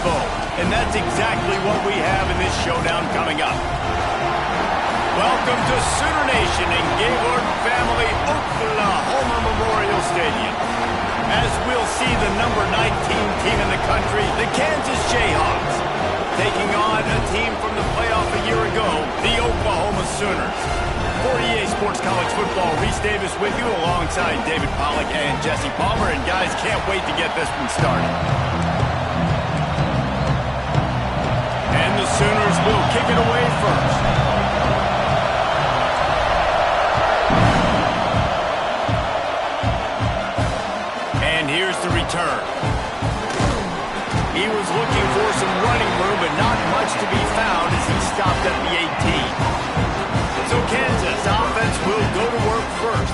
foe. And that's exactly what we have in this showdown coming up. Welcome to Sooner Nation and Gaylord Family Oklahoma Memorial Stadium. As we'll see the number 19 team in the country, the Kansas Jayhawks, taking on a team from the playoff a year ago, the Oklahoma Sooners. For EA Sports College Football, Reese Davis with you alongside David Pollack and Jesse Palmer. And guys, can't wait to get this one started. And the Sooners will kick it away first. And here's the return. He was looking for some running room, but not much to be found as he stopped at the 18. So Kansas offense will go to work first.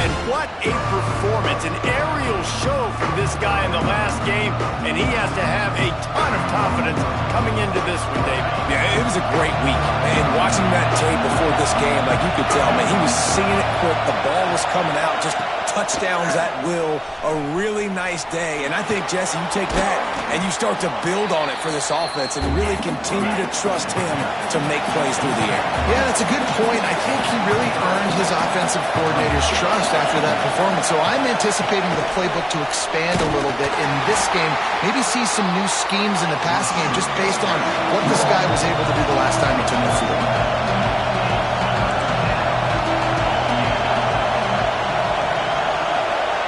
And what a performance, an aerial show from this guy in the last game, and he has to have a ton of confidence coming into this one, David. Yeah, it was a great week. And watching that tape before this game, like you could tell, man, he was seeing it quick. The ball was coming out, just touchdowns at will, a really nice day. And I think, Jesse, you take that and you start to build on it for this offense and really continue to trust him to make plays through the air. Yeah, that's a good point. I think he really earned his offensive coordinator's trust after that performance. So I'm anticipating the playbook to expand a little bit in this game, maybe see some new schemes in the passing game just based on what this guy was able to do the last time he took the field.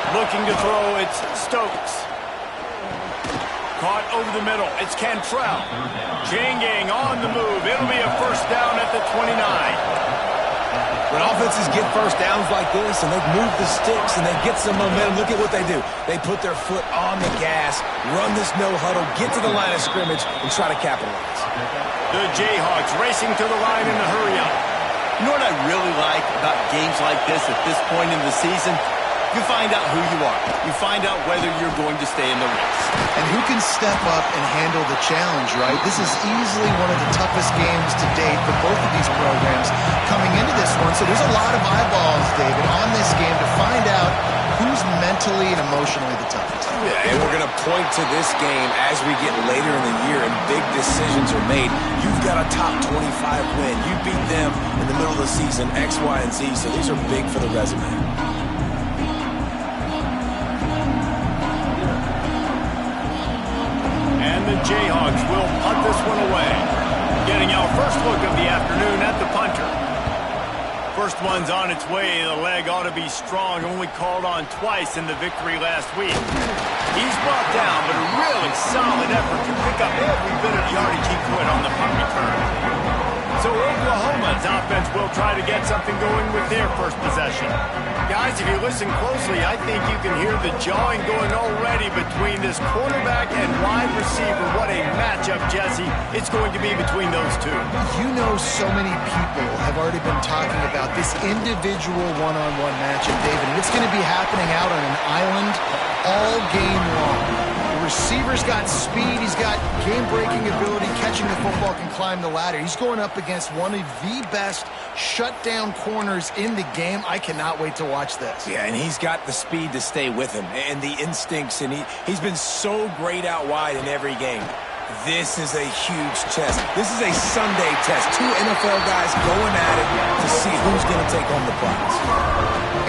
Looking to throw, it's Stokes. Caught over the middle, it's Cantrell. Janging on the move, it'll be a first down at the 29. When offenses get first downs like this and they move the sticks and they get some momentum, look at what they do. They put their foot on the gas, run this no huddle, get to the line of scrimmage, and try to capitalize. The Jayhawks racing to the line in the hurry up. You know what I really like about games like this at this point in the season? You find out who you are. You find out whether you're going to stay in the race. And who can step up and handle the challenge, right? This is easily one of the toughest games to date for both of these programs coming into this one. So there's a lot of eyeballs, David, on this game to find out who's mentally and emotionally the toughest. Yeah, and we're going to point to this game as we get later in the year and big decisions are made. You've got a top 25 win. You beat them in the middle of the season, X, Y, and Z. So these are big for the resume. The Jayhawks will punt this one away. Getting our first look of the afternoon at the punter. First one's on its way. The leg ought to be strong. Only called on twice in the victory last week. He's brought down, but a really solid effort to pick up every bit of yardage he could on the punt return. So Oklahoma's offense will try to get something going with their first possession. Guys, if you listen closely, I think you can hear the jawing going already between this quarterback and wide receiver. What a matchup, Jesse, it's going to be between those two. You know, so many people have already been talking about this individual one-on-one matchup, David. And it's going to be happening out on an island all game long. The receiver's got speed, he's got game-breaking ability, catching the football, can climb the ladder. He's going up against one of the best shutdown corners in the game. I cannot wait to watch this. Yeah, and he's got the speed to stay with him and the instincts, and he's been so great out wide in every game. This is a huge test. This is a Sunday test. Two NFL guys going at it to see who's going to take home the prize.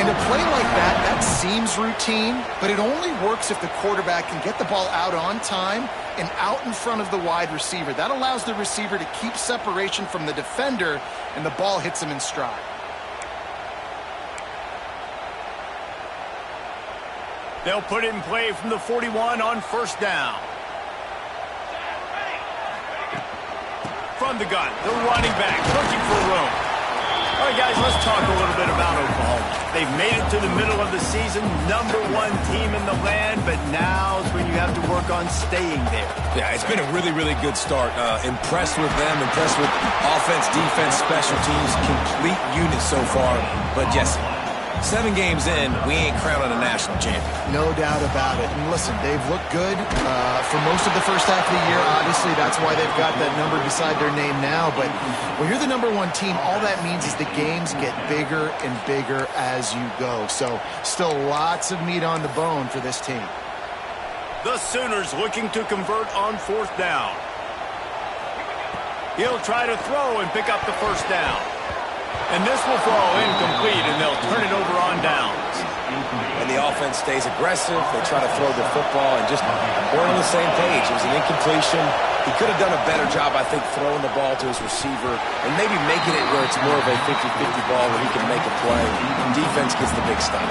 And a play like that, that seems routine, but it only works if the quarterback can get the ball out on time and out in front of the wide receiver. That allows the receiver to keep separation from the defender, and the ball hits him in stride. They'll put it in play from the 41 on first down. From the gun, the running back looking for room. All right, guys, let's talk a little bit about Oklahoma. They've made it to the middle of the season, #1 team in the land, but now is when you have to work on staying there. Yeah, it's been a really, really good start. Impressed with them, impressed with offense, defense, special teams, complete unit so far. But, Jesse, 7 games in, we ain't crowning a national champion. No doubt about it. And listen, they've looked good for most of the first half of the year. Obviously, that's why they've got that number beside their name now. But when you're the #1 team, all that means is the games get bigger and bigger as you go. So still lots of meat on the bone for this team. The Sooners looking to convert on 4th down. He'll try to throw and pick up the 1st down. And this will fall incomplete, and they'll turn it over on downs. And the offense stays aggressive. They try to throw the football and just we're on the same page. It was an incompletion. He could have done a better job, I think, throwing the ball to his receiver and maybe making it where it's more of a 50-50 ball where he can make a play. Defense gets the big stop.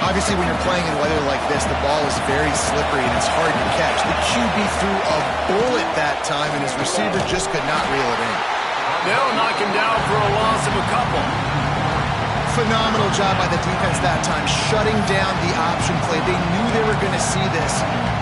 Obviously, when you're playing in weather like this, the ball is very slippery and it's hard to catch. The QB threw a bullet that time, and his receiver just could not reel it in. They'll knock him down for a loss of a couple. Phenomenal job by the defense that time, shutting down the option play. They knew they were going to see this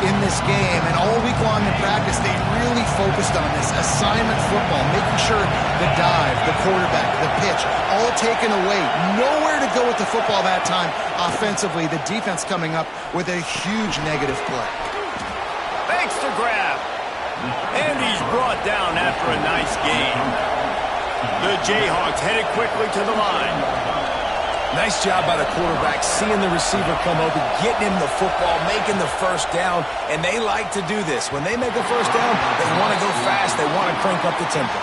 in this game, and all week long in practice, they really focused on this assignment football, making sure the dive, the quarterback, the pitch, all taken away. Nowhere to go with the football that time offensively. The defense coming up with a huge negative play. Thanks to grab. And he's brought down after a nice gain. The Jayhawks headed quickly to the line. Nice job by the quarterback, seeing the receiver come open, getting him the football, making the 1st down, and they like to do this. When they make a 1st down, they want to go fast, they want to crank up the tempo.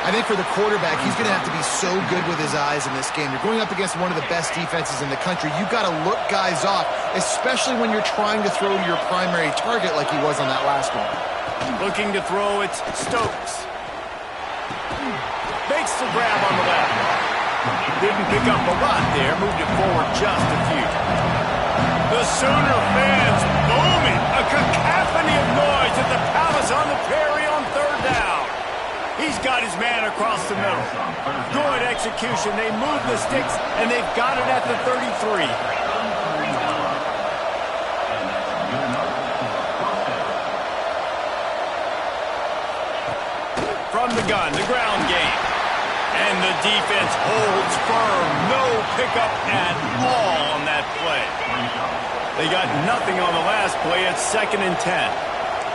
I think for the quarterback, he's going to have to be so good with his eyes in this game. You're going up against one of the best defenses in the country. You've got to look guys off, especially when you're trying to throw to your primary target like he was on that last one. Looking to throw, it's Stokes. Makes the grab on the left. Didn't pick up a lot there, moved it forward just a few. The Sooner fans booming, a cacophony of noise at the Palace on the Prairie on 3rd down. He's got his man across the middle. Good execution. They move the sticks, and they've got it at the 33. From the gun, the ground game. And the defense holds firm. No pickup at all on that play. They got nothing on the last play. It's 2nd and 10.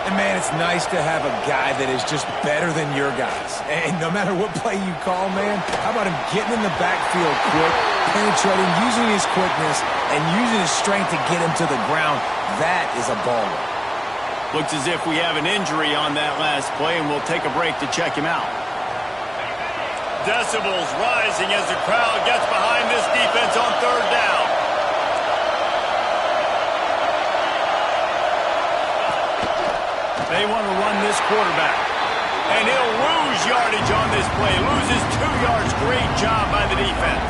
And, man, it's nice to have a guy that is just better than your guys. And no matter what play you call, man, how about him getting in the backfield quick, penetrating, using his quickness, and using his strength to get him to the ground. That is a baller. Looks as if we have an injury on that last play, and we'll take a break to check him out. Decibels rising as the crowd gets behind this defense on 3rd down. They want to run this quarterback. And he'll lose yardage on this play. Loses 2 yards. Great job by the defense.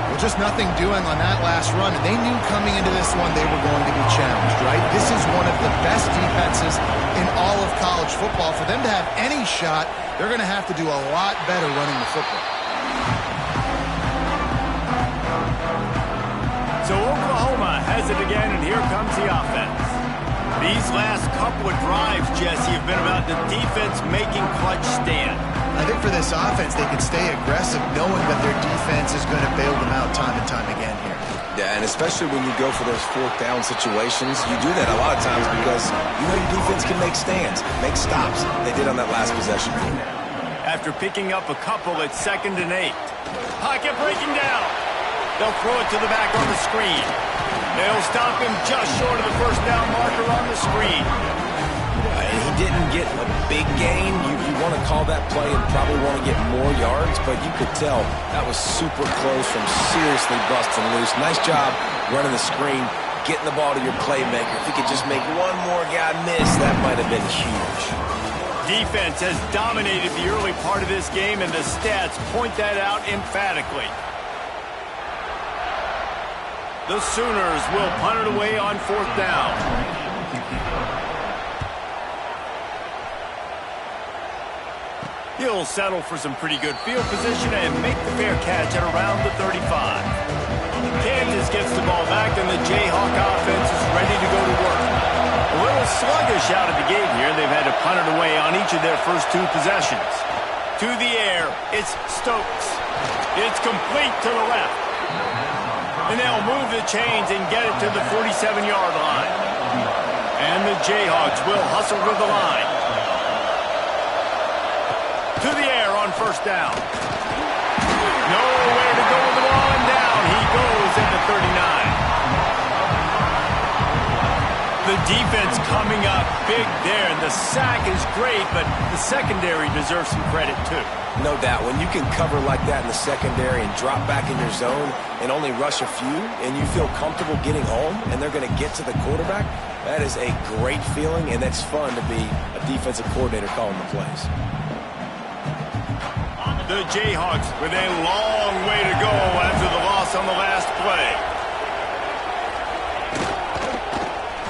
Well, just nothing doing on that last run, and they knew coming into this one they were going to be challenged, right? This is one of the best defenses in all of college football. For them to have any shot, they're going to have to do a lot better running the football. So Oklahoma has it again, and here comes the offense. These last couple of drives, Jesse, have been about the defense making clutch stand. I think for this offense, they can stay aggressive knowing that their defense is going to bail them out time and time again here. Yeah, and especially when you go for those 4th down situations, you do that a lot of times because you know your defense can make stands, make stops. They did on that last possession. After picking up a couple, it's 2nd and 8. Pocket breaking down. They'll throw it to the back on the screen. They'll stop him just short of the 1st down marker on the screen. And he didn't get a big gain. You want to call that play and probably want to get more yards, but you could tell that was super close from seriously busting loose. Nice job running the screen, getting the ball to your playmaker. If he could just make one more guy miss, that might have been huge. Defense has dominated the early part of this game, and the stats point that out emphatically. The Sooners will punt it away on 4th down. He'll settle for some pretty good field position and make the fair catch at around the 35. Kansas gets the ball back, and the Jayhawk offense is ready to go to work. A little sluggish out of the gate here. They've had to punt it away on each of their first 2 possessions. To the air, it's Stokes. It's complete to the left. And they'll move the chains and get it to the 47-yard line. And the Jayhawks will hustle to the line. To the air on 1st down. Nowhere to go with the ball, and down he goes at the 39. The defense coming up big there, and the sack is great, but the secondary deserves some credit too. No doubt. When you can cover like that in the secondary and drop back in your zone and only rush a few, and you feel comfortable getting home, and they're going to get to the quarterback, that is a great feeling, and that's fun to be a defensive coordinator calling the plays. The Jayhawks with a long way to go after the loss on the last play.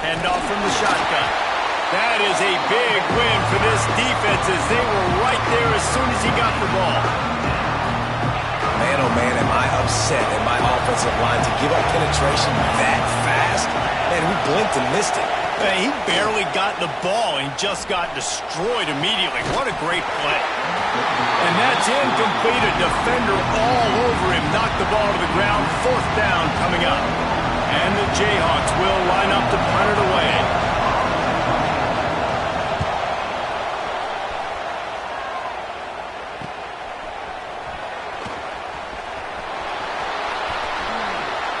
Handoff from the shotgun. That is a big win for this defense as they were right there as soon as he got the ball. Man, oh man, am I upset at my offensive line to give up penetration that fast? Man, we blinked and missed it. He barely got the ball and just got destroyed immediately. What a great play. And that's incomplete. A defender all over him. Knocked the ball to the ground. 4th down coming up. And the Jayhawks will line up to punt it away.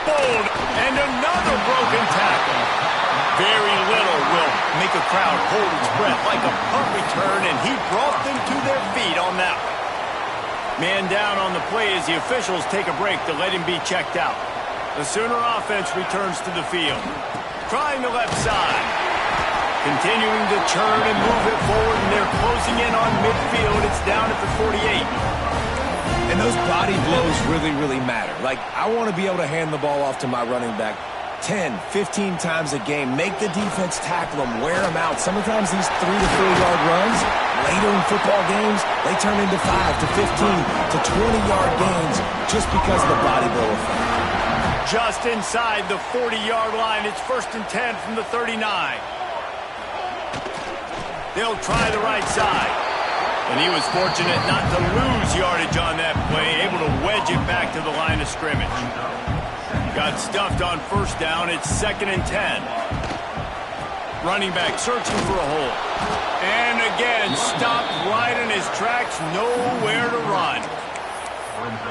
Bold. And another broken tackle. Very little will make a crowd hold its breath like a punt return, and he brought them to their feet on that one. Man down on the play as the officials take a break to let him be checked out. The Sooner offense returns to the field. Trying the left side. Continuing to churn and move it forward, and they're closing in on midfield. It's down at the 48. And those body blows really, really matter. Like, I want to be able to hand the ball off to my running back 10, 15 times a game. Make the defense tackle them, wear them out. Sometimes these 3 to 4 yard runs, later in football games, they turn into 5 to 15 to 20-yard gains just because of the body blow effect. Just inside the 40-yard line. It's 1st and 10 from the 39. They'll try the right side. And he was fortunate not to lose yardage on that play, able to wedge it back to the line of scrimmage. Got stuffed on 1st down. It's 2nd and 10. Running back searching for a hole. And again, stopped right in his tracks. Nowhere to run.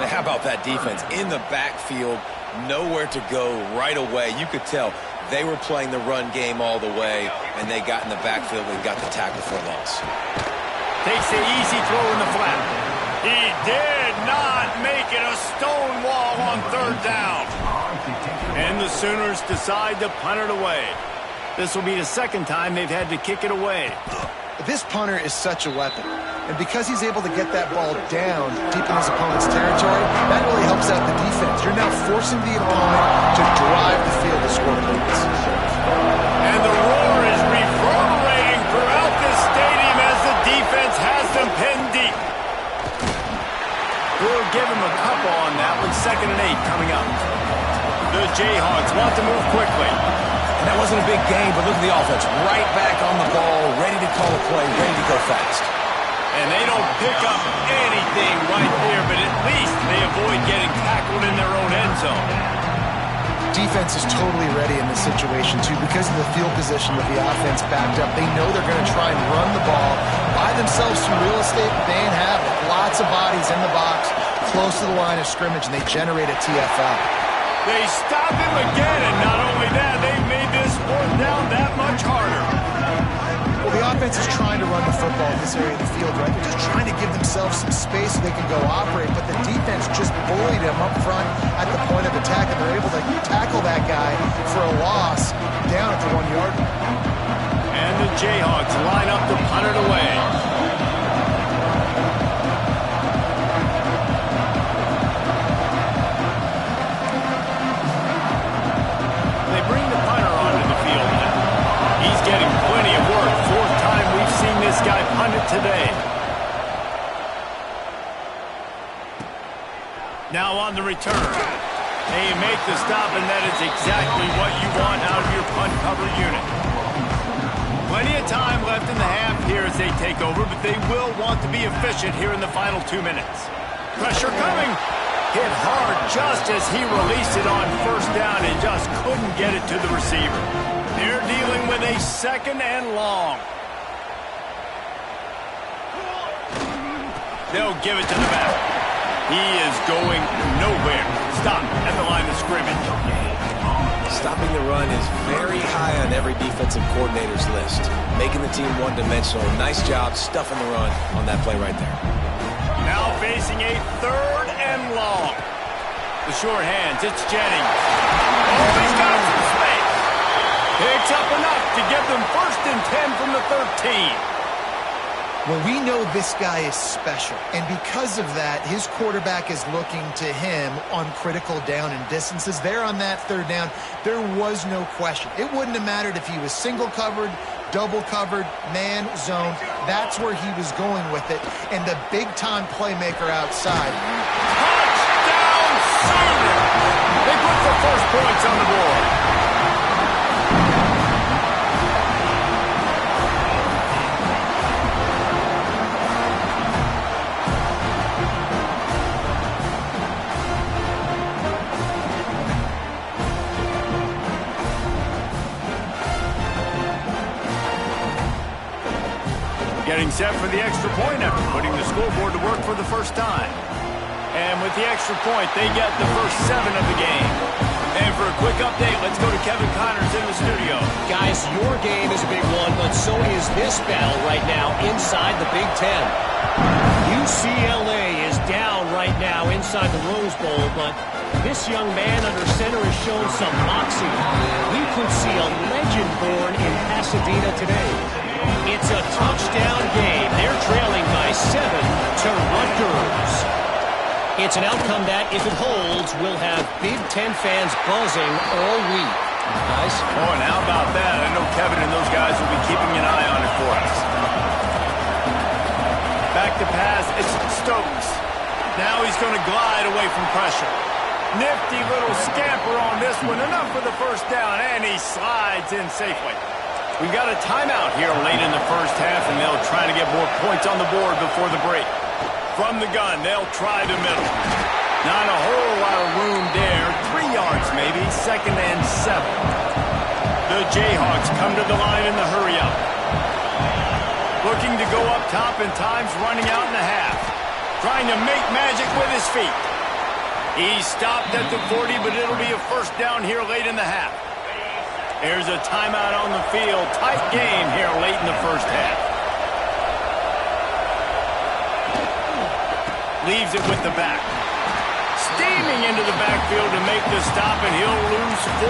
How about that defense in the backfield? Nowhere to go right away. You could tell they were playing the run game all the way, and they got in the backfield and got the tackle for a loss. Takes the easy throw in the flat. He did not make it. A stone wall on 3rd down. And the Sooners decide to punt it away. This will be the 2nd time they've had to kick it away. This punter is such a weapon. And because he's able to get that ball down deep in his opponent's territory, that really helps out the defense. You're now forcing the opponent to drive the field to score points. And the roar is reverberating throughout this stadium as the defense has them pinned deep. We'll give him a couple on that one. 2nd and 8 coming up. The Jayhawks want to move quickly. And that wasn't a big game, but look at the offense. Right back on the ball, ready to call a play, ready to go fast. And they don't pick up anything right there, but at least they avoid getting tackled in their own end zone. Defense is totally ready in this situation, too. Because of the field position with the offense backed up, they know they're going to try and run the ball, buy themselves some real estate. They ain't have it. Lots of bodies in the box, close to the line of scrimmage, and they generate a TFL. They stop him again, and not only that, they've made this 4th down that much harder. Well, the offense is trying to run the football in this area of the field, right? They're just trying to give themselves some space so they can go operate, but the defense just bullied them up front at the point of attack, and they're able to tackle that guy for a loss down at the 1-yard line. And the Jayhawks line up to punt it away. They bring the punter onto the field now. He's getting plenty of work. 4th time we've seen this guy punt it today. Now on the return. They make the stop, and that is exactly what you want out of your punt cover unit. Plenty of time left in the half here as they take over, but they will want to be efficient here in the final 2 minutes. Pressure coming. Hit hard just as he released it on 1st down and just couldn't get it to the receiver. They're dealing with a 2nd and long. They'll give it to the back. He is going nowhere. Stop at the line of scrimmage. Stopping the run is very high on every defensive coordinator's list. Making the team one-dimensional. Nice job stuffing the run on that play right there. Now facing a 3rd and long. The sure hands, it's Jennings. Oh, he's got some space. Picks up enough to give them 1st and 10 from the 13. Well, we know this guy is special, and because of that, his quarterback is looking to him on critical down and distances. There on that 3rd down, there was no question. It wouldn't have mattered if he was single covered, double covered, man, zone. That's where he was going with it, and the big-time playmaker outside. Touchdown, Sooner! They put the first points on the board. Getting set for the extra point after putting the scoreboard to work for the first time. And with the extra point, they get the first 7 of the game. And for a quick update, let's go to Kevin Connors in the studio. Guys, your game is a big one, but so is this battle right now inside the Big Ten. UCLA is down right now inside the Rose Bowl, but this young man under center has shown some moxie. We could see a legend born in Pasadena today. It's a touchdown game. They're trailing by 7 to Rutgers. It's an outcome that, if it holds, will have Big Ten fans buzzing all week. Guys? Oh, and how about that? I know Kevin and those guys will be keeping an eye on it for us. Back to pass, it's Stokes. Now he's going to glide away from pressure. Nifty little scamper on this one. Enough for the first down, and he slides in safely. We've got a timeout here late in the first half, and they'll try to get more points on the board before the break. From the gun, they'll try the middle. Not a whole lot of room there. 3 yards maybe, 2nd and 7. The Jayhawks come to the line in the hurry-up. Looking to go up top, and time's running out in the half. Trying to make magic with his feet. He stopped at the 40, but it'll be a first down here late in the half. There's a timeout on the field. Tight game here late in the first half. Leaves it with the back. Steaming into the backfield to make the stop, and he'll lose 4.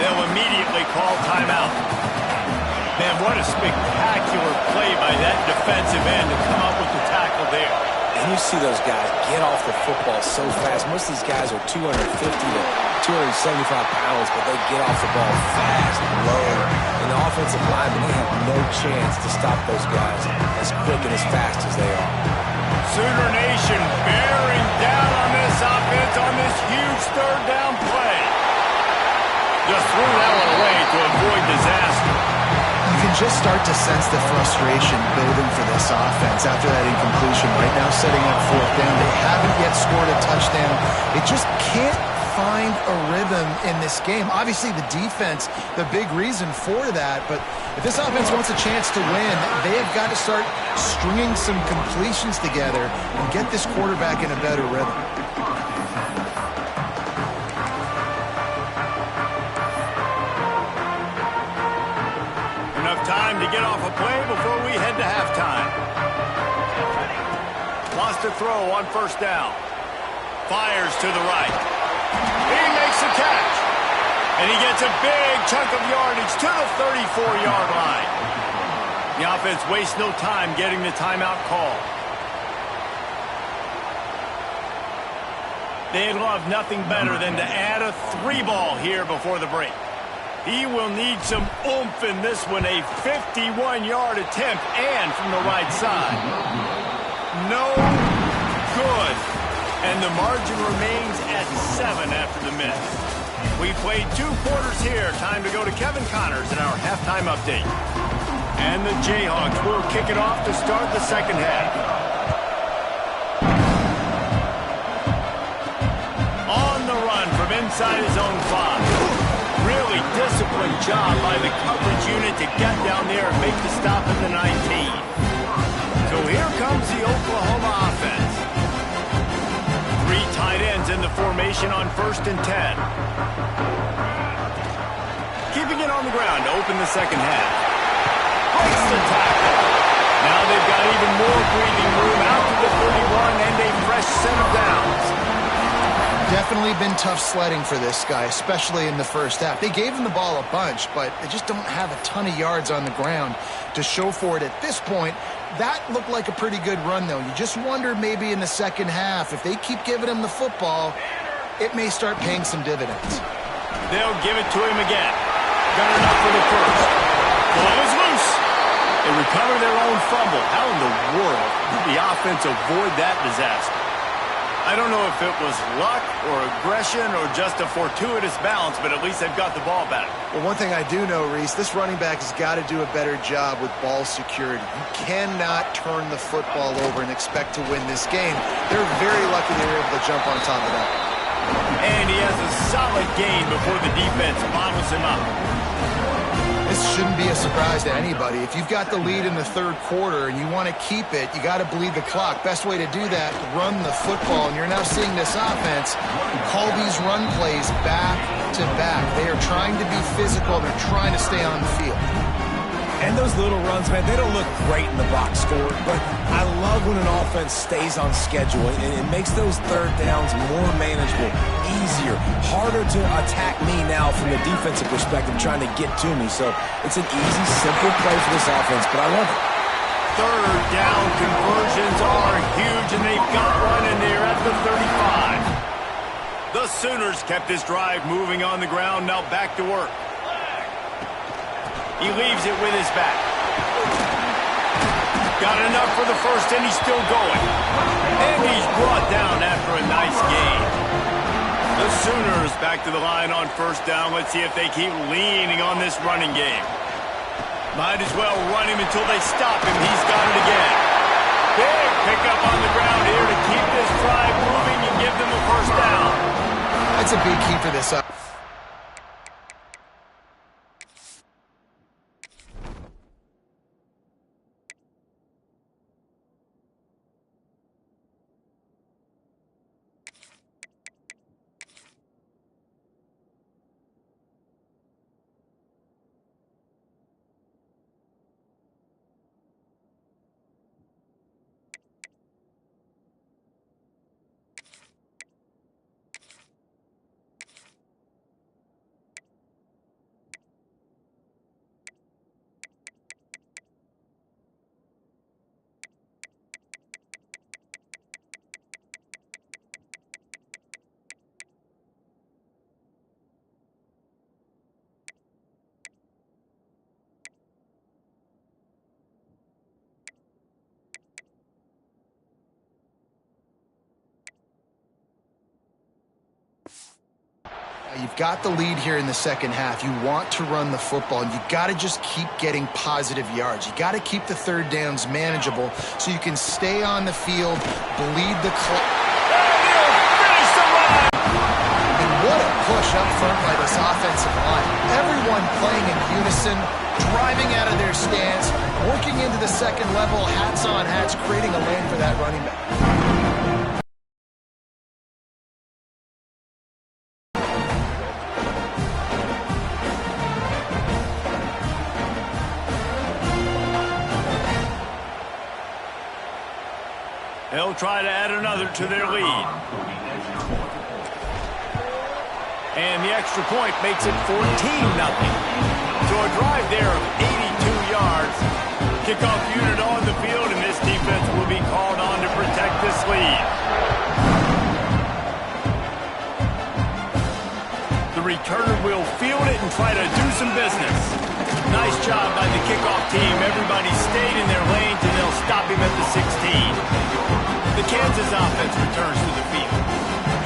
They'll immediately call timeout. Man, what a spectacular play by that defensive end to come up with the tackle there. And you see those guys get off the football so fast. Most of these guys are 250 to 275 pounds, but they get off the ball fast, low. And the offensive linemen, they have no chance to stop those guys as quick and as fast as they are. Sooner Nation bearing down on this offense on this huge 3rd down play. Just threw that one away to avoid disaster. You can just start to sense the frustration building for this offense after that incompletion. Right now setting up 4th down. They haven't yet scored a touchdown. They just can't find a rhythm in this game. Obviously the defense, the big reason for that, but if this offense wants a chance to win, they have got to start stringing some completions together and get this quarterback in a better rhythm. Time to get off a play before we head to halftime. Lost a throw on 1st down. Fires to the right. He makes the catch. And he gets a big chunk of yardage to the 34-yard line. The offense wastes no time getting the timeout call. They'd love nothing better than to add a 3-ball here before the break. He will need some oomph in this one, a 51-yard attempt, and from the right side. No good. And the margin remains at 7 after the miss. We played 2 quarters here. Time to go to Kevin Connors in our halftime update. And the Jayhawks will kick it off to start the second half. On the run from inside his own 5. Really disciplined job by the coverage unit to get down there and make the stop at the 19. So here comes the Oklahoma offense. 3 tight ends in the formation on 1st and 10. in on the ground to open the second half. Breaks the tackle. Now they've got even more breathing room out to the 31 and a fresh set of downs. Definitely been tough sledding for this guy, especially in the first half. They gave him the ball a bunch, but they just don't have a ton of yards on the ground to show for it at this point. That looked like a pretty good run, though. You just wonder maybe in the second half, if they keep giving him the football, it may start paying some dividends. They'll give it to him again. Got enough for the first. Ball is loose. They recover their own fumble. How in the world did the offense avoid that disaster? I don't know if it was luck or aggression or just a fortuitous bounce, but at least they've got the ball back. Well, one thing I do know, Reese, this running back has got to do a better job with ball security. You cannot turn the football over and expect to win this game. They're very lucky they were able to jump on top of that. And he has a solid gain before the defense bottles him up. This shouldn't be a surprise to anybody. If you've got the lead in the third quarter and you want to keep it, you got to bleed the clock. Best way to do that, run the football. And you're now seeing this offense call these run plays back to back. They are trying to be physical. They're trying to stay on the field. And those little runs, man, they don't look great in the box score, but I love when an offense stays on schedule, and it makes those third downs more manageable, easier, harder to attack me now from the defensive perspective trying to get to me. So it's an easy, simple play for this offense, but I love it. Third down conversions are huge, and they've got one in there at the 35. The Sooners kept this drive moving on the ground, now back to work. He leaves it with his back. Got enough for the first, and he's still going. And he's brought down after a nice gain. The Sooners back to the line on first down. Let's see if they keep leaning on this running game. Might as well run him until they stop him. He's got it again. Big pickup on the ground here to keep this drive moving and give them a first down. That's a big key for this. You've got the lead here in the second half. You want to run the football, and you got to just keep getting positive yards. You got to keep the third downs manageable so you can stay on the field, bleed the clock. And what a push up front by this offensive line. Everyone playing in unison, driving out of their stance, working into the second level, hats on hats, creating a lane for that running back. They'll try to add another to their lead. And the extra point makes it 14-0. So a drive there of 82 yards. Kickoff unit on the field, and this defense will be called on to protect this lead. The returner will field it and try to do some business. Nice job by the kickoff team. Everybody stayed in their lanes, and they'll stop him at the 16. The Kansas offense returns to the field.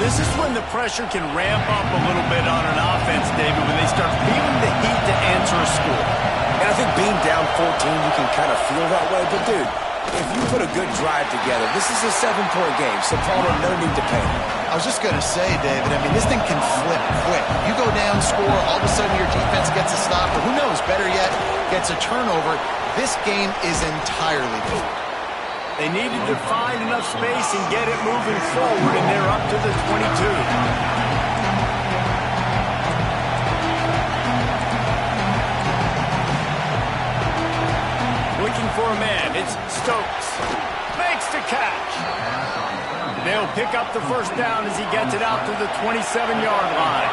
This is when the pressure can ramp up a little bit on an offense, David, when they start feeling the heat to answer a score. And I think being down 14, you can kind of feel that way. But, dude, if you put a good drive together, this is a 7-point game, so Palmer, no need to panic. I was just going to say, David, I mean, this thing can flip quick. You go down, score, all of a sudden your defense gets a stop, or who knows, better yet, gets a turnover. This game is entirely different. They needed to find enough space and get it moving forward, and they're up to the 22. looking for a man. It's Stokes. Makes the catch. They'll pick up the first down as he gets it out to the 27-yard line.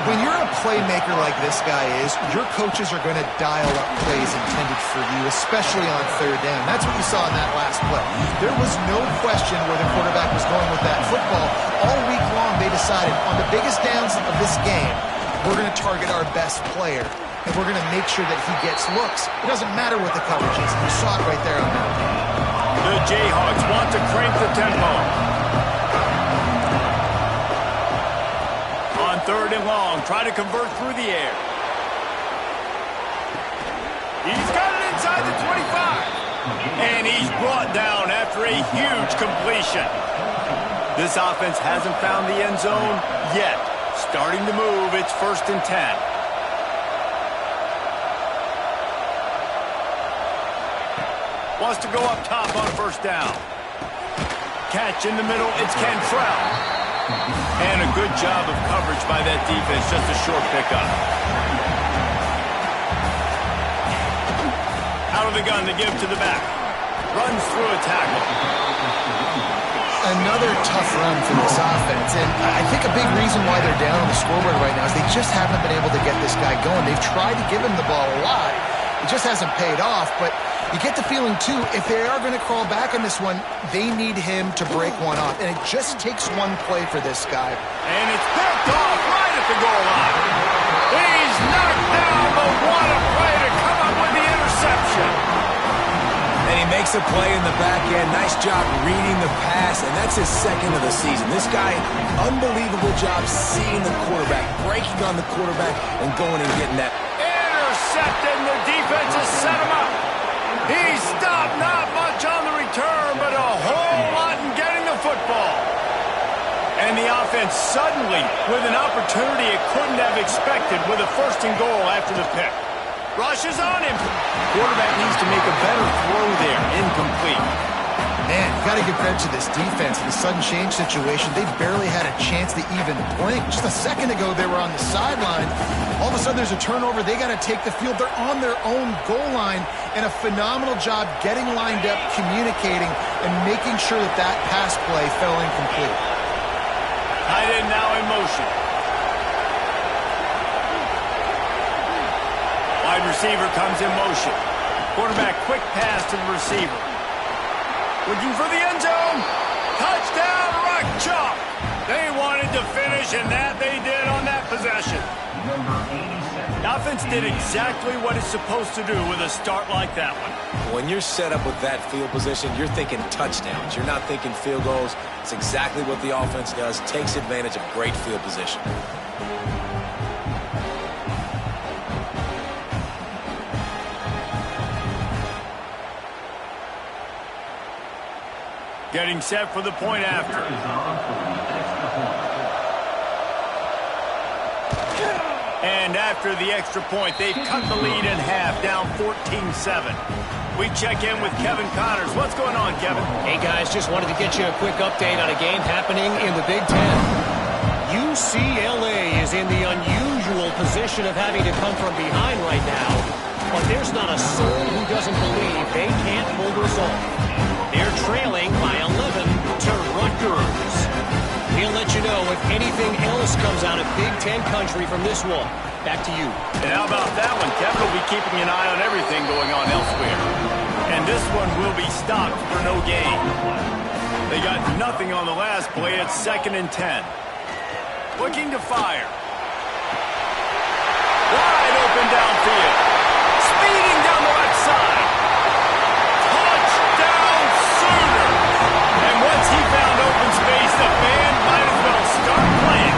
When you're a playmaker like this guy is, your coaches are going to dial up plays intended for you, especially on third down. That's what you saw in that last play. There was no question where the quarterback was going with that football. All week long, they decided on the biggest downs of this game, we're going to target our best player, and we're going to make sure that he gets looks. It doesn't matter what the coverage is. You saw it right there on that. The Jayhawks want to crank the tempo. On third and long, try to convert through the air. He's got it inside the 25. And he's brought down after a huge completion. This offense hasn't found the end zone yet. Starting to move, it's 1st and 10. Wants to go up top on first down. Catch in the middle, it's Cantrell. And a good job of coverage by that defense, just a short pickup. Out of the gun to give to the back. Runs through a tackle. Another tough run for this offense, and I think a big reason why they're down on the scoreboard right now is they just haven't been able to get this guy going. They've tried to give him the ball a lot. It just hasn't paid off, but you get the feeling, too, if they are going to crawl back on this one, they need him to break one off, and it just takes one play for this guy. And it's picked off right at the goal line. He's knocked down, but what a play to come up with the interception. And he makes a play in the back end. Nice job reading the pass, and that's his second of the season. This guy, unbelievable job seeing the quarterback, breaking on the quarterback, and going and getting that. Intercepted, and the defense has set him up. He stopped not much on the return, but a whole lot in getting the football. And the offense suddenly with an opportunity it couldn't have expected with a 1st and goal after the pick. Rushes on him. Quarterback needs to make a better throw there. Incomplete. Man, you got to give credit to this defense. In the sudden change situation, they barely had a chance to even blink. Just a second ago, they were on the sideline. All of a sudden, there's a turnover. They got to take the field. They're on their own goal line, and a phenomenal job getting lined up, communicating, and making sure that that pass play fell incomplete. Tight end now in motion. Wide receiver comes in motion. Quarterback quick pass to the receiver. Looking for the end zone. Touchdown, Rock Chalk. They wanted to finish, and that they did on that possession. The offense did exactly what it's supposed to do with a start like that one. When you're set up with that field position, you're thinking touchdowns. You're not thinking field goals. It's exactly what the offense does. Takes advantage of great field position. Getting set for the point after. And after the extra point, they've cut the lead in half, down 14-7. We check in with Kevin Connors. What's going on, Kevin? Hey, guys, just wanted to get you a quick update on a game happening in the Big Ten. UCLA is in the unusual position of having to come from behind right now, but there's not a soul who doesn't believe they can't pull this off. They're trailing by 11 to Rutgers. We'll let you know if anything else comes out of Big Ten country from this one. Back to you. And how about that one? Kevin will be keeping an eye on everything going on elsewhere. And this one will be stopped for no gain. They got nothing on the last play. It's 2nd and 10. Looking to fire. Wide open downfield. Speeding down the left side. Touchdown Sooner. And once he found open space, the band might as well start playing.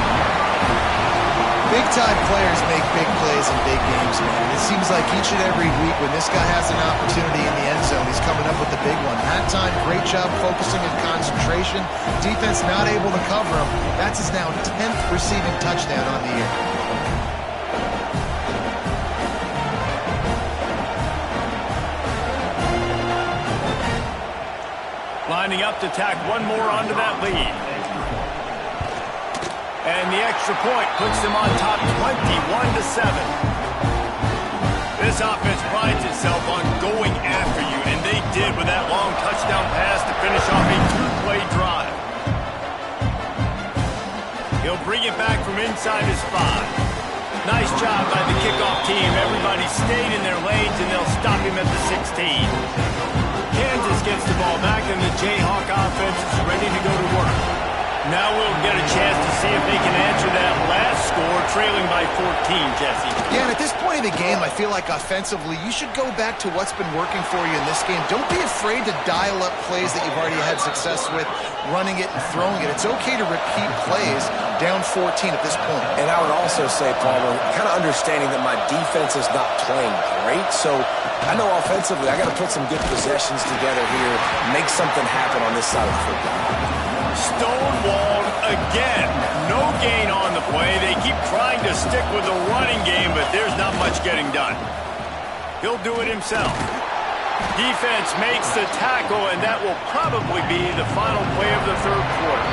Big-time players make big plays in big games, man. It seems like each and every week when this guy has an opportunity in the end zone, he's coming up with the big one. That time, great job focusing and concentration. Defense not able to cover him. That's his now 10th receiving touchdown on the year. Lining up to tack one more onto that lead. And the extra point puts them on top 21-7. This offense prides itself on going it back from inside his 5. Nice job by the kickoff team. Everybody stayed in their lanes, and they'll stop him at the 16. Kansas gets the ball back, and the Jayhawk offense is ready to go to work. Now we'll get a chance to see if they can answer that last score, trailing by 14, Jesse. Yeah, and at this point in the game, I feel like offensively, you should go back to what's been working for you in this game. Don't be afraid to dial up plays that you've already had success with, running it and throwing it. It's okay to repeat plays down 14 at this point. And I would also say, Palmer, kind of understanding that my defense is not playing great, so I know offensively I got to put some good possessions together here, make something happen on this side of the football. Stonewalled again. No gain on the play. They keep trying to stick with the running game, but there's not much getting done. He'll do it himself. Defense makes the tackle, and that will probably be the final play of the third quarter.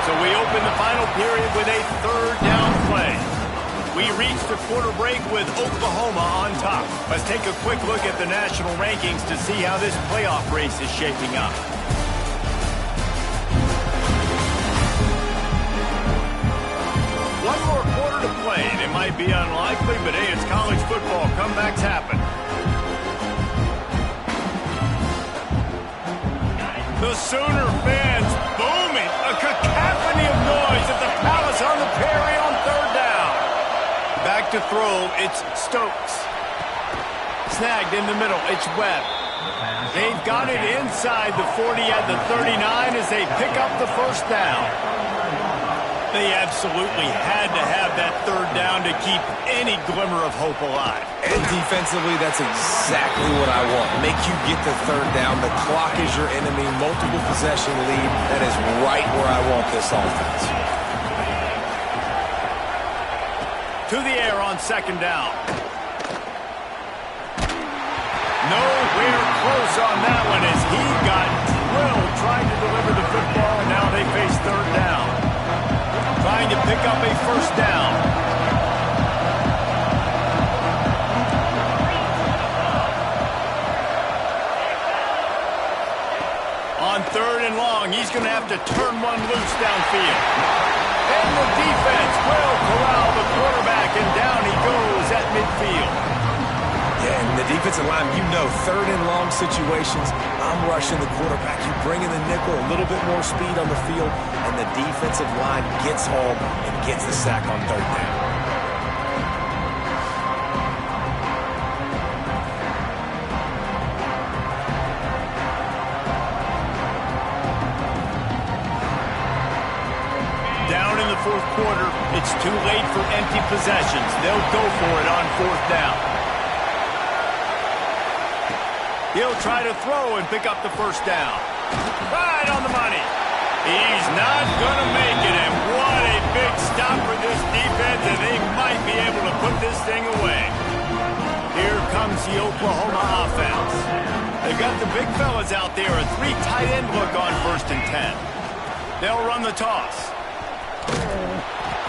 So we open the final period with a third down play. We reach the quarter break with Oklahoma on top. Let's take a quick look at the national rankings to see how this playoff race is shaping up. One more quarter to play, and it might be unlikely, but hey, it's college football. Comebacks happen. The Sooner fans booming. A cacophony of noise at the Palace on the Prairie on third down. Back to throw, it's Stokes. Snagged in the middle, it's Webb. They've got it inside the 40 at the 39 as they pick up the first down. They absolutely had to have that third down to keep any glimmer of hope alive. And defensively, that's exactly what I want. Make you get the third down. The clock is your enemy. Multiple possession lead. That is right where I want this offense. To the air on second down. Nowhere close on that one as he got drilled trying to deliver the football, and now they face third down. Trying to pick up a first down. On third and long, he's going to have to turn one loose downfield. And the defense will corral the quarterback, and down he goes at midfield. Yeah, and the defensive line, you know, third and long situations, I'm rushing the quarterback. You bring in the nickel, a little bit more speed on the field, and the defensive line gets home and gets the sack on third down. Down in the fourth quarter, it's too late for empty possessions. They'll go for it on fourth down. He'll try to throw and pick up the first down. Right on the money. He's not going to make it, and what a big stop for this defense, and they might be able to put this thing away. Here comes the Oklahoma offense. They've got the big fellas out there, a 3 tight end look on 1st and 10. They'll run the toss.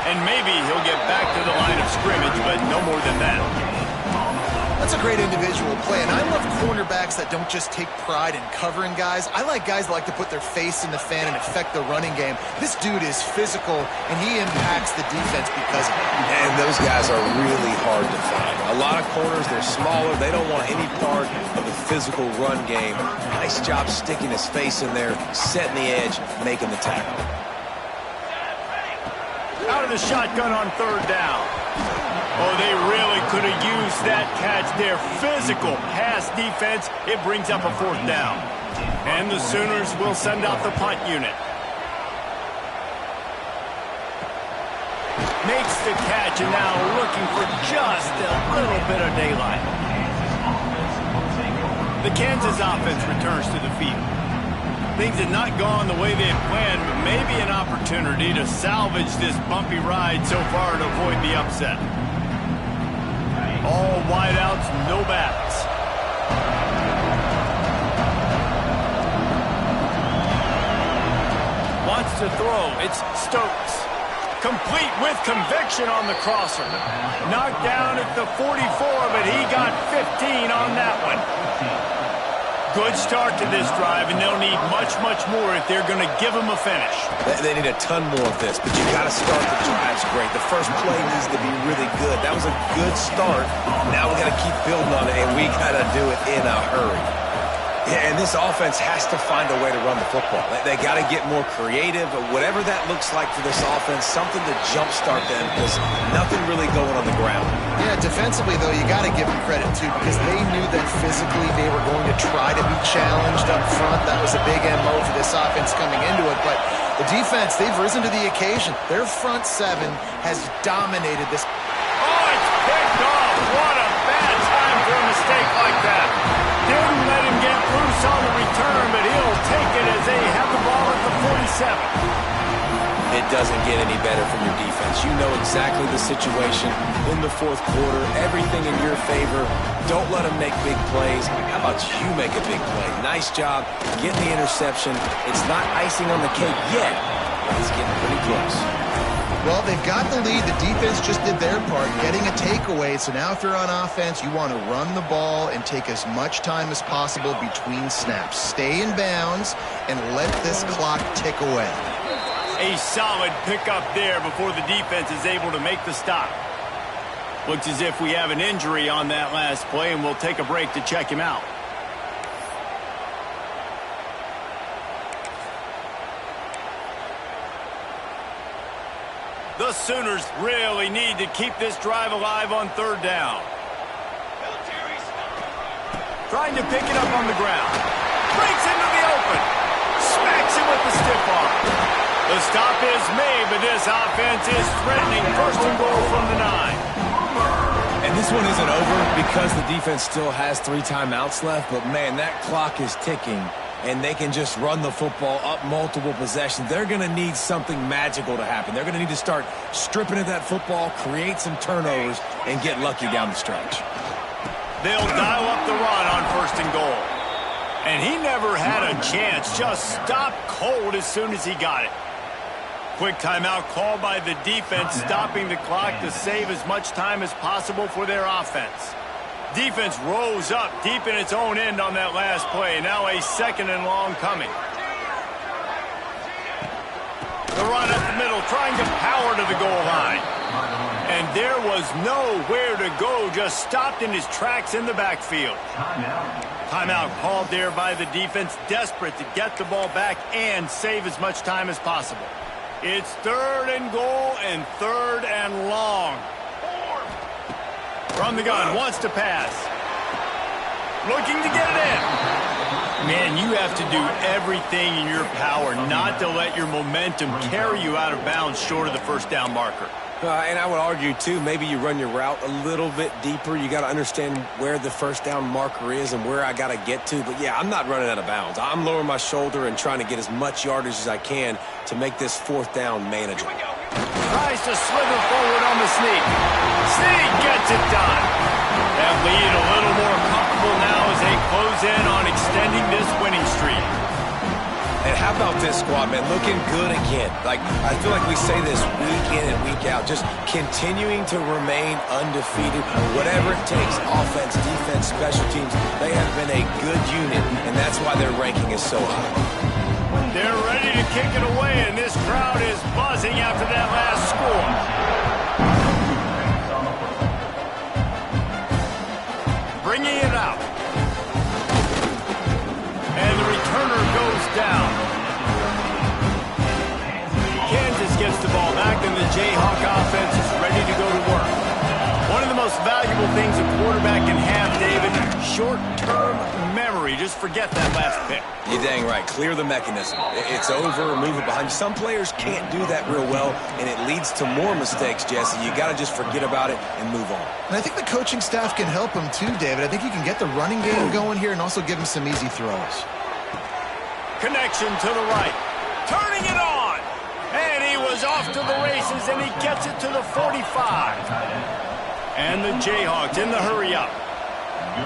And maybe he'll get back to the line of scrimmage, but no more than that. That's a great individual play, and I love cornerbacks that don't just take pride in covering guys. I like guys that like to put their face in the fan and affect the running game. This dude is physical, and he impacts the defense because of it. And those guys are really hard to find. A lot of corners, they're smaller. They don't want any part of the physical run game. Nice job sticking his face in there, setting the edge, making the tackle. Out of the shotgun on third down. Oh, they really could have used that catch there. Physical pass defense. It brings up a fourth down. And the Sooners will send out the punt unit. Makes the catch, and now looking for just a little bit of daylight. The Kansas offense returns to the field. Things had not gone the way they had planned, but maybe an opportunity to salvage this bumpy ride so far to avoid the upset. All wideouts, no backs. Wants to throw. It's Stokes. Complete with conviction on the crosser. Knocked down at the 44, but he got 15 on that one. Good start to this drive, and they'll need much, much more if they're going to give them a finish. They need a ton more of this, but you got to start the drives great. The first play needs to be really good. That was a good start. Now we got to keep building on it, and we got to do it in a hurry. Yeah, and this offense has to find a way to run the football. They got to get more creative, whatever that looks like for this offense, something to jumpstart them because nothing really going on the ground. Yeah, defensively, though, you got to give them credit, too, because they knew that physically they were going to try to be challenged up front. That was a big MO for this offense coming into it, but the defense, they've risen to the occasion. Their front seven has dominated this. Oh, it's picked off. What a bad time for a mistake like that. Didn't let him get loose on the return, but he'll take it as they have the ball at the 47. It doesn't get any better from your defense. You know exactly the situation in the fourth quarter, everything in your favor. Don't let them make big plays. How about you make a big play? Nice job getting the interception. It's not icing on the cake yet, but it's getting pretty close. Well, they've got the lead. The defense just did their part, getting a takeaway. So now if you're on offense, you want to run the ball and take as much time as possible between snaps. Stay in bounds and let this clock tick away. A solid pickup there before the defense is able to make the stop. Looks as if we have an injury on that last play, and we'll take a break to check him out. The Sooners really need to keep this drive alive on third down. Trying to pick it up on the ground. Breaks into the open. Smacks it with the stiff arm. The stop is made, but this offense is threatening first and goal from the 9. And this one isn't over because the defense still has 3 timeouts left, but man, that clock is ticking, and they can just run the football up multiple possessions. They're going to need something magical to happen. They're going to need to start stripping at that football, create some turnovers, and get lucky down the stretch. They'll dial up the run on first and goal. And he never had a chance, just stopped cold as soon as he got it. Quick timeout called by the defense, stopping the clock to save as much time as possible for their offense. Defense rose up deep in its own end on that last play. Now a second and long coming. The run up the middle, trying to power to the goal line. And there was nowhere to go, just stopped in his tracks in the backfield. Timeout called there by the defense, desperate to get the ball back and save as much time as possible. It's third and goal and third and long. From the gun, wants to pass. Looking to get it in. Man, you have to do everything in your power not to let your momentum carry you out of bounds short of the first down marker. And I would argue, too, maybe you run your route a little bit deeper. You got to understand where the first down marker is and where I got to get to. But, yeah, I'm not running out of bounds. I'm lowering my shoulder and trying to get as much yardage as I can to make this fourth down manageable. Tries to slither forward on the sneak. Sneak gets it done. That lead a little more comfortable now as they close in on extending this winning streak. And how about this squad, man? Looking good again. I feel like we say this week in and week out. Just continuing to remain undefeated. Whatever it takes, offense, defense, special teams, they have been a good unit, and that's why their ranking is so high. They're ready to kick it away, and this crowd is buzzing after that last score. Bringing it out. And the returner goes down. Kansas gets the ball back, and the Jayhawk offense is ready to go to work. One of the most valuable things a quarterback can have, David, short-term memory. Just forget that last pick. You're dang right. Clear the mechanism. It's over, move it behind you. Some players can't do that real well, and it leads to more mistakes, Jesse. You got to just forget about it and move on. And I think the coaching staff can help him too, David. I think he can get the running game going here and also give him some easy throws. Connection to the right. Turning it on. And he was off to the races, and he gets it to the 45. And the Jayhawks in the hurry-up.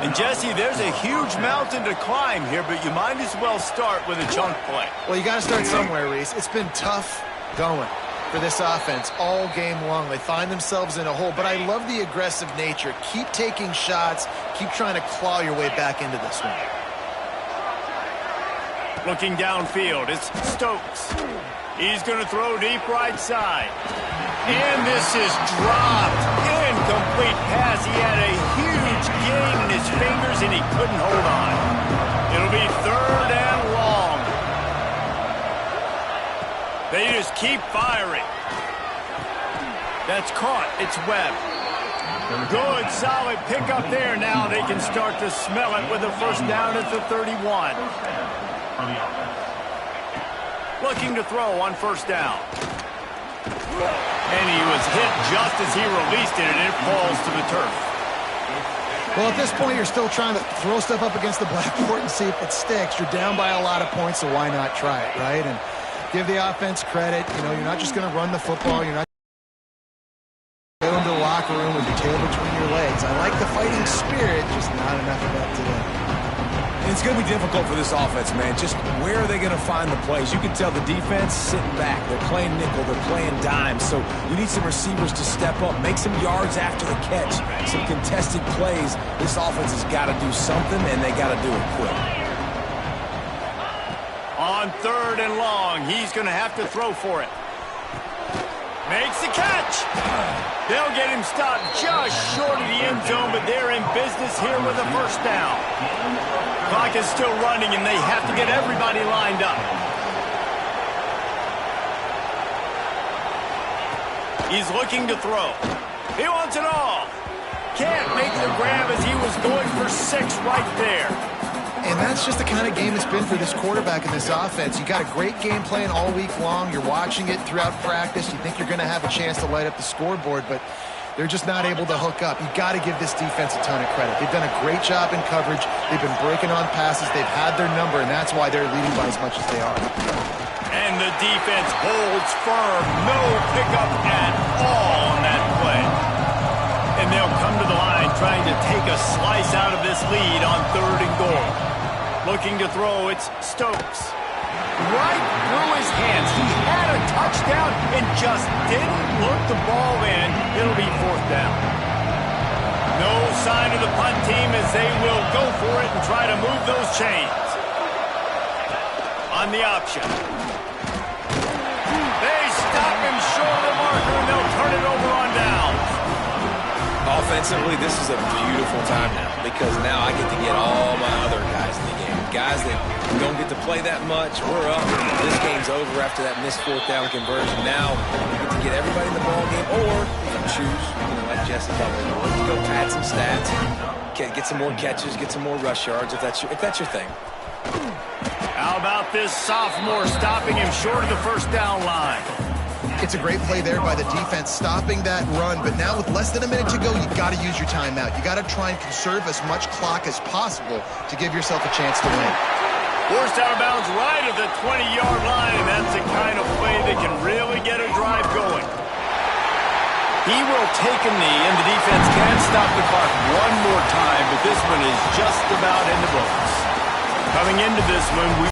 And, Jesse, there's a huge mountain to climb here, but you might as well start with a chunk play. Well, you got to start somewhere, Reese. It's been tough going for this offense all game long. They find themselves in a hole, but I love the aggressive nature. Keep taking shots. Keep trying to claw your way back into this one. Looking downfield, it's Stokes. He's going to throw deep right side. And this is dropped. Incomplete pass. He had a huge gain in his fingers, and he couldn't hold on. It'll be 3rd and long. They just keep firing. That's caught. It's Webb. Good, solid pickup there. Now they can start to smell it with a first down at the 31. Looking to throw on first down. And he was hit just as he released it, and it falls to the turf. Well, at this point, you're still trying to throw stuff up against the blackboard and see if it sticks. You're down by a lot of points, so why not try it, right? And give the offense credit. You know, you're not just going to run the football. You're not go into the locker room with your tail between your legs. I like the fighting spirit, just not enough of that today. It's going to be difficult for this offense, man. Just where are they going to find the plays? You can tell the defense sitting back. They're playing nickel. They're playing dime. So you need some receivers to step up, make some yards after the catch, some contested plays. This offense has got to do something, and they got to do it quick. On 3rd and long, he's going to have to throw for it. Makes the catch. They'll get him stopped just short of the end zone, but they're in business here with a first down. Clock is still running, and they have to get everybody lined up. He's looking to throw. He wants it all. Can't make the grab as he was going for 6 right there. And that's just the kind of game it's been for this quarterback in this offense. You got a great game plan all week long. You're watching it throughout practice. You think you're going to have a chance to light up the scoreboard, but they're just not able to hook up. You got to give this defense a ton of credit. They've done a great job in coverage. They've been breaking on passes. They've had their number, and that's why they're leading by as much as they are. And the defense holds firm. No pickup at all on that play. And they'll come to the line trying to take a slice out of this lead on 3rd and goal. Looking to throw, it's Stokes. Right through his hands. He had a touchdown and just didn't look the ball in. It'll be 4th down. No sign of the punt team as they will go for it and try to move those chains. On the option. They stop him short of the marker, and they'll turn it over on downs. Offensively, this is a beautiful time now because now I get to get all my other guys in the game. Guys that don't get to play that much, we're up. This game's over after that missed 4th down conversion. Now we get to get everybody in the ball game, or if you choose, like Jesse talked about, to go pad some stats, get some more catches, get some more rush yards if that's your thing. How about this sophomore stopping him short of the first down line? It's a great play there by the defense, stopping that run. But now with less than a minute to go, you've got to use your timeout. You got to try and conserve as much clock as possible to give yourself a chance to win. Forced out of bounds right at the 20-yard line, and that's the kind of play that can really get a drive going. He will take a knee, and the defense can stop the clock one more time, but this one is just about in the books. Coming into this one, we